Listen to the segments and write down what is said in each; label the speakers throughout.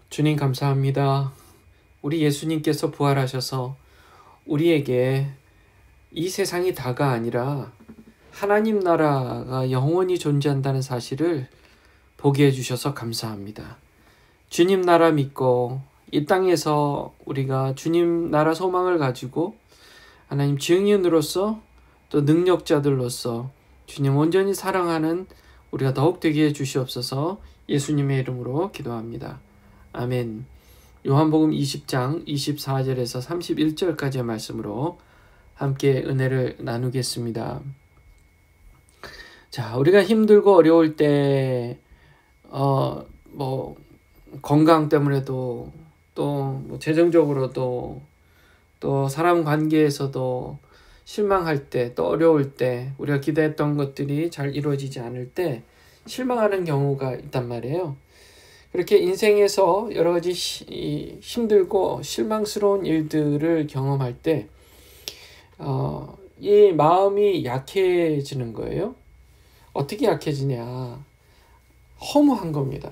Speaker 1: 주님 감사합니다. 우리 예수님께서 부활하셔서 우리에게 이 세상이 다가 아니라 하나님 나라가 영원히 존재한다는 사실을 보게 해주셔서 감사합니다. 주님 나라 믿고 이 땅에서 우리가 주님 나라 소망을 가지고 하나님 증인으로서 또 능력자들로서 주님 온전히 사랑하는 우리가 더욱 되게 해주시옵소서. 예수님의 이름으로 기도합니다. 아멘. 요한복음 20장 24절에서 31절까지의 말씀으로 함께 은혜를 나누겠습니다. 자, 우리가 힘들고 어려울 때 건강 때문에도 또 재정적으로도 또 사람 관계에서도 실망할 때, 또 어려울 때, 우리가 기대했던 것들이 잘 이루어지지 않을 때 실망하는 경우가 있단 말이에요. 그렇게 인생에서 여러 가지 힘들고 실망스러운 일들을 경험할 때 이 마음이 약해지는 거예요. 어떻게 약해지냐? 허무한 겁니다.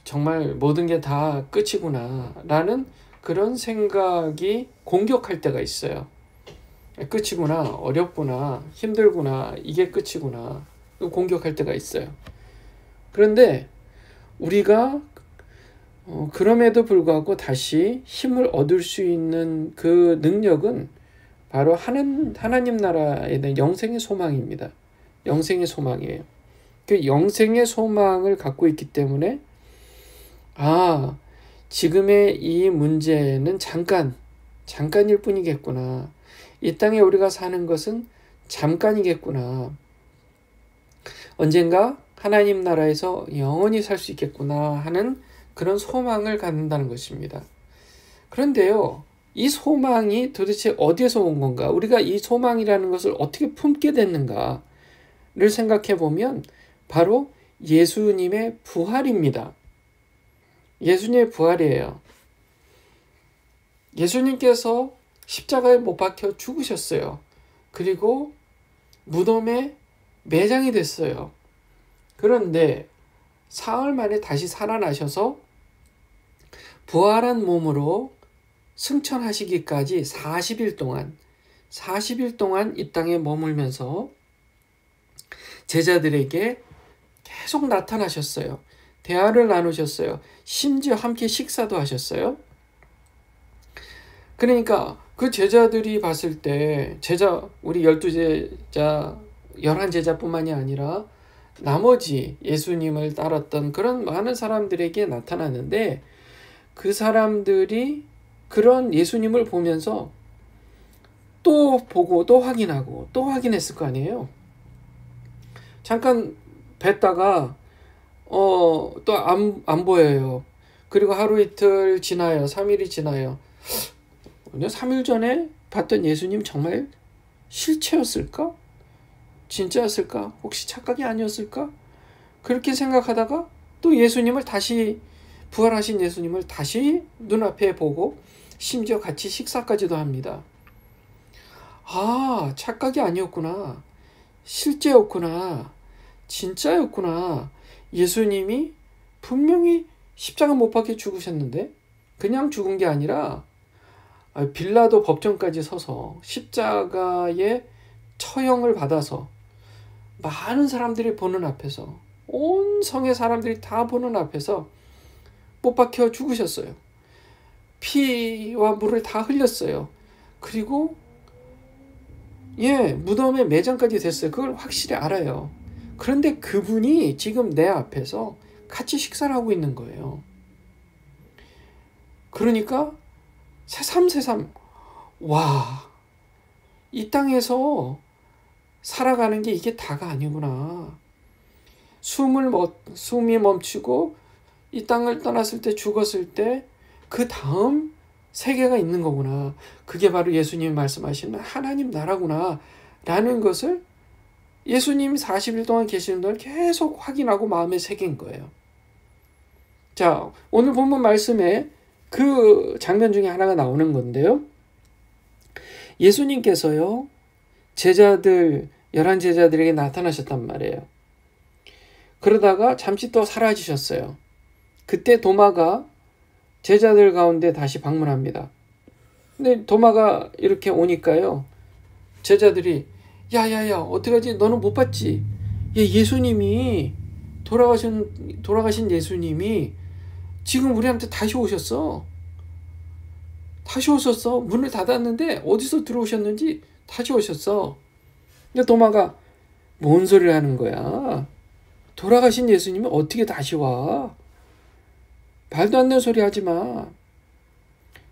Speaker 1: 정말 모든 게 다 끝이구나 라는 그런 생각이 공격할 때가 있어요. 끝이구나, 어렵구나, 힘들구나, 이게 끝이구나 공격할 때가 있어요. 그런데 우리가 그럼에도 불구하고 다시 힘을 얻을 수 있는 그 능력은 바로 하나님 나라에 대한 영생의 소망입니다. 영생의 소망이에요. 그 영생의 소망을 갖고 있기 때문에 지금의 이 문제는 잠깐일 뿐이겠구나. 이 땅에 우리가 사는 것은 잠깐이겠구나. 언젠가 하나님 나라에서 영원히 살 수 있겠구나 하는 그런 소망을 갖는다는 것입니다. 그런데요, 이 소망이 도대체 어디에서 온 건가? 우리가 이 소망이라는 것을 어떻게 품게 됐는가를 생각해 보면 바로 예수님의 부활입니다. 예수님의 부활이에요. 예수님께서 십자가에 못 박혀 죽으셨어요. 그리고 무덤에 매장이 됐어요. 그런데 사흘 만에 다시 살아나셔서 부활한 몸으로 승천하시기까지 40일 동안 이 땅에 머물면서 제자들에게 계속 나타나셨어요. 대화를 나누셨어요. 심지어 함께 식사도 하셨어요. 그러니까 그 제자들이 봤을 때 우리 12제자, 11제자뿐만이 아니라 나머지 예수님을 따랐던 그런 많은 사람들에게 나타났는데 그 사람들이 그런 예수님을 보면서 또 보고 또 확인하고 또 확인했을 거 아니에요. 잠깐 뵀다가 또 안 보여요. 그리고 하루 이틀 지나요. 3일이 지나요. 3일 전에 봤던 예수님 정말 실체였을까? 진짜였을까? 혹시 착각이 아니었을까? 그렇게 생각하다가 또 예수님을 다시 부활하신 예수님을 다시 눈앞에 보고 심지어 같이 식사까지도 합니다. 착각이 아니었구나. 실제였구나. 진짜였구나. 예수님이 분명히 십자가 못 박혀 죽으셨는데 그냥 죽은 게 아니라 빌라도 법정까지 서서 십자가의 처형을 받아서 많은 사람들이 보는 앞에서 온 성의 사람들이 다 보는 앞에서 못 박혀 죽으셨어요. 피와 물을 다 흘렸어요. 그리고 무덤에 매장까지 됐어요. 그걸 확실히 알아요. 그런데 그분이 지금 내 앞에서 같이 식사를 하고 있는 거예요. 그러니까 새삼 이 땅에서 살아가는 게 이게 다가 아니구나. 숨이 멈추고 이 땅을 떠났을 때, 죽었을 때 그 다음 세계가 있는 거구나. 그게 바로 예수님이 말씀하시는 하나님 나라구나 라는 것을 예수님이 40일 동안 계시는 동안 계속 확인하고 마음에 새긴 거예요. 자, 오늘 본문 말씀에 그 장면 중에 하나가 나오는 건데요. 예수님께서요, 11제자들에게 나타나셨단 말이에요. 그러다가 잠시 또 사라지셨어요. 그때 도마가 제자들 가운데 다시 방문합니다. 근데 도마가 이렇게 오니까요. 제자들이 야야야 어떡하지? 너는 못 봤지? 예수님이 돌아가신 예수님이 지금 우리한테 다시 오셨어. 다시 오셨어. 문을 닫았는데 어디서 들어오셨는지 다시 오셨어. 근데 도마가 뭔 소리를 하는 거야? 돌아가신 예수님이 어떻게 다시 와? 말도 안 되는 소리 하지 마.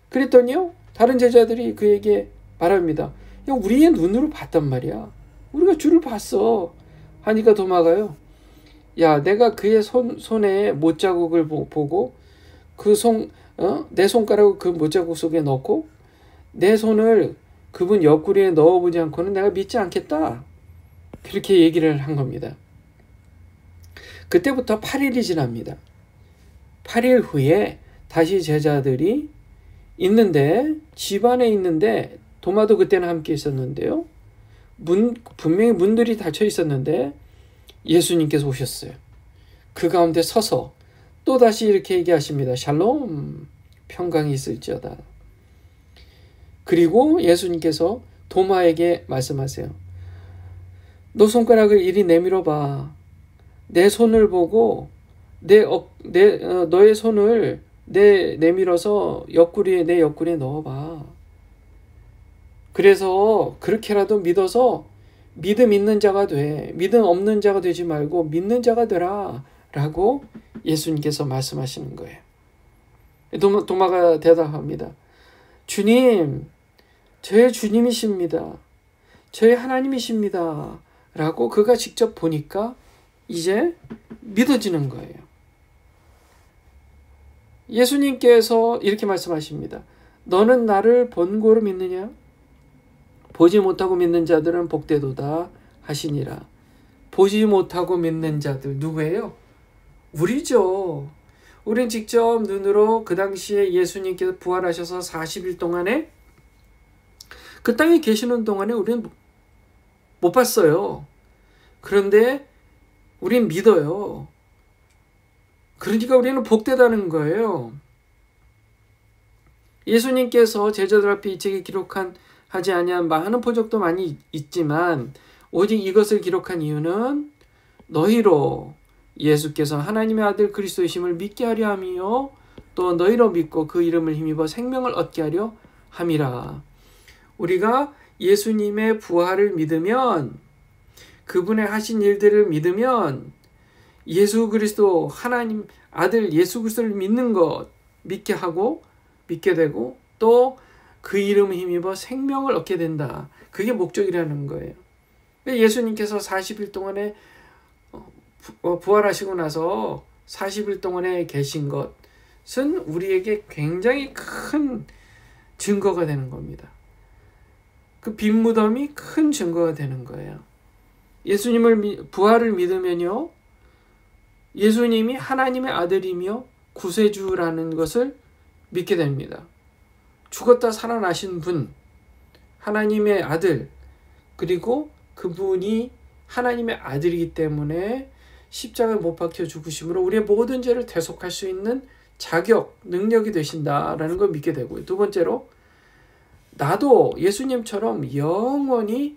Speaker 1: 그랬더니요. 다른 제자들이 그에게 말합니다. 야, 우리의 눈으로 봤단 말이야. 우리가 주를 봤어. 하니까 도마가요. 야, 내가 그의 손에 못자국을 보고 내 손가락을 그 못자국 속에 넣고 내 손을 그분 옆구리에 넣어보지 않고는 내가 믿지 않겠다. 그렇게 얘기를 한 겁니다. 그때부터 8일이 지납니다. 8일 후에 다시 제자들이 집 안에 있는데 도마도 그때는 함께 있었는데요. 분명히 문들이 닫혀 있었는데 예수님께서 오셨어요. 그 가운데 서서 또다시 이렇게 얘기하십니다. 샬롬, 평강이 있을지어다. 그리고 예수님께서 도마에게 말씀하세요. 너 손가락을 이리 내밀어 봐. 내 손을 보고 너의 손을 내밀어서 내 옆구리에 넣어봐. 그래서 그렇게라도 믿어서 믿음 있는 자가 돼. 믿음 없는 자가 되지 말고 믿는 자가 되라. 라고 예수님께서 말씀하시는 거예요. 도마가 대답합니다. 주님, 저의 주님이십니다. 저의 하나님이십니다. 라고 그가 직접 보니까 이제 믿어지는 거예요. 예수님께서 이렇게 말씀하십니다. 너는 나를 본고로 믿느냐? 보지 못하고 믿는 자들은 복되도다 하시니라. 보지 못하고 믿는 자들 누구예요? 우리죠. 우린 직접 눈으로 그 당시에 예수님께서 부활하셔서 40일 동안에 그 땅에 계시는 동안에 우리는 못 봤어요. 그런데 우린 믿어요. 그러니까 우리는 복되다는 거예요. 예수님께서 제자들 앞에 이 책에 하지 아니한 많은 표적도 많이 있지만 오직 이것을 기록한 이유는 너희로 예수께서 하나님의 아들 그리스도이심을 믿게 하려 함이요 또 너희로 믿고 그 이름을 힘입어 생명을 얻게 하려 함이라. 우리가 예수님의 부활을 믿으면 그분의 하신 일들을 믿으면 예수 그리스도 하나님 아들 예수 그리스도를 믿는 것 믿게 되고 또 그 이름을 힘입어 생명을 얻게 된다. 그게 목적이라는 거예요. 예수님께서 40일 동안에 부활하시고 나서 40일 동안에 계신 것은 우리에게 굉장히 큰 증거가 되는 겁니다. 그 빈 무덤이 큰 증거가 되는 거예요. 예수님을 부활을 믿으면요. 예수님이 하나님의 아들이며 구세주라는 것을 믿게 됩니다. 죽었다 살아나신 분, 하나님의 아들, 그리고 그분이 하나님의 아들이기 때문에 십자가에 못 박혀 죽으심으로 우리의 모든 죄를 대속할 수 있는 자격, 능력이 되신다라는 걸 믿게 되고요. 두 번째로 나도 예수님처럼 영원히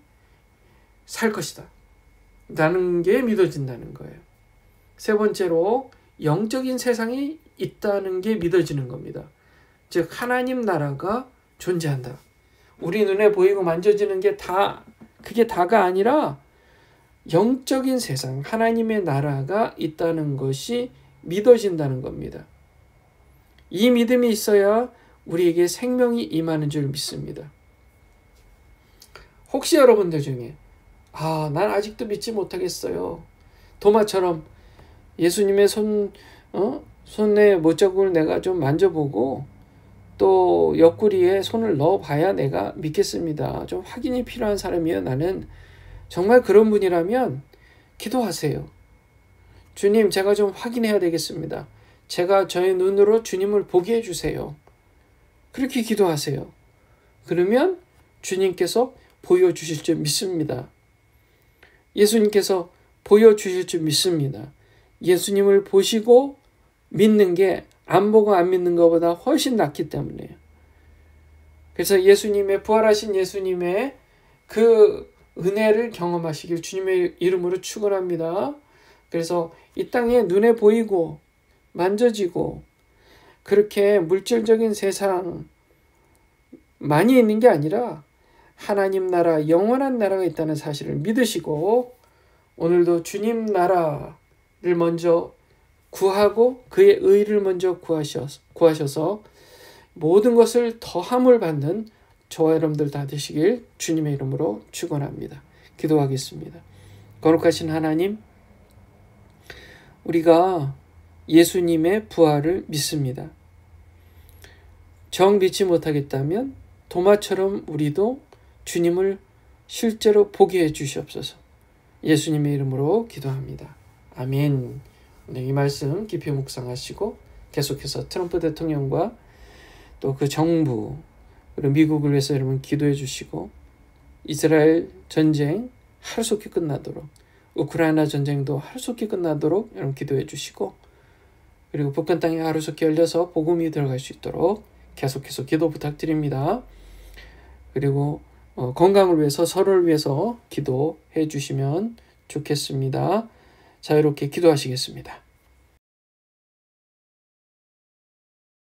Speaker 1: 살 것이다 라는 게 믿어진다는 거예요. 세 번째로 영적인 세상이 있다는 게 믿어지는 겁니다. 즉 하나님 나라가 존재한다. 우리 눈에 보이고 만져지는 게 그게 다가 아니라 영적인 세상, 하나님의 나라가 있다는 것이 믿어진다는 겁니다. 이 믿음이 있어야 우리에게 생명이 임하는 줄 믿습니다. 혹시 여러분들 중에 난 아직도 믿지 못하겠어요. 도마처럼 예수님의 손에 못자국을 내가 좀 만져보고 또 옆구리에 손을 넣어봐야 내가 믿겠습니다. 좀 확인이 필요한 사람이에요. 나는 정말 그런 분이라면 기도하세요. 주님, 제가 좀 확인해야 되겠습니다. 제가 저의 눈으로 주님을 보게 해주세요. 그렇게 기도하세요. 그러면 주님께서 보여주실 줄 믿습니다. 예수님께서 보여주실 줄 믿습니다. 예수님을 보시고 믿는 게 안 보고 안 믿는 것보다 훨씬 낫기 때문에요. 그래서 예수님의 부활하신 예수님의 그 은혜를 경험하시길 주님의 이름으로 축원합니다. 그래서 이 땅에 눈에 보이고 만져지고 그렇게 물질적인 세상 많이 있는 게 아니라 하나님 나라, 영원한 나라가 있다는 사실을 믿으시고 오늘도 주님 나라를 먼저 구하고 그의 의를 먼저 구하셔서 모든 것을 더함을 받는 저와 여러분들 다 되시길 주님의 이름으로 축원합니다. 기도하겠습니다. 거룩하신 하나님, 우리가 예수님의 부활을 믿습니다. 정 믿지 못하겠다면 도마처럼 우리도 주님을 실제로 보게 해 주시옵소서. 예수님의 이름으로 기도합니다. 아멘. 오늘 이 말씀 깊이 묵상하시고 계속해서 트럼프 대통령과 또 그 정부 그리고 미국을 위해서 여러분 기도해 주시고 이스라엘 전쟁 하루속히 끝나도록 우크라이나 전쟁도 하루속히 끝나도록 여러분 기도해 주시고 그리고 북한 땅이 하루속히 열려서 복음이 들어갈 수 있도록 계속해서 기도 부탁드립니다. 그리고 건강을 위해서 서로를 위해서 기도해 주시면 좋겠습니다. 자유롭게 기도하시겠습니다.